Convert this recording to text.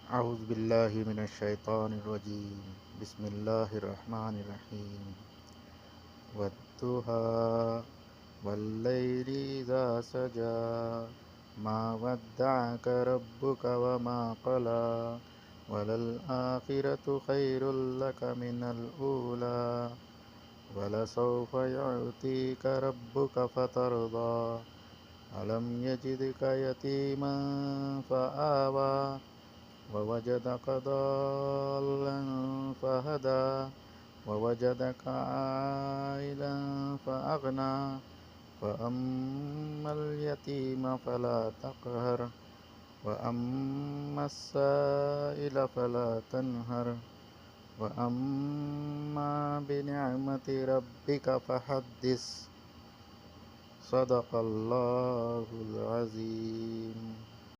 أعوذ بالله من الشيطان الرجيم. بسم الله الرحمن الرحيم. والضحى والليل إذا سجى ما ودعك ربك وما قلى وللآخرة خير لك من الأولى ولسوف يعطيك ربك فترضى ألم يجدك يتيما فآوى ووجدك ضالا فهدى ووجدك عائلا فأغنى فأما اليتيم فلا تقهر وأما السائل فلا تنهر وأما بنعمة ربك فحدث. صدق الله العظيم.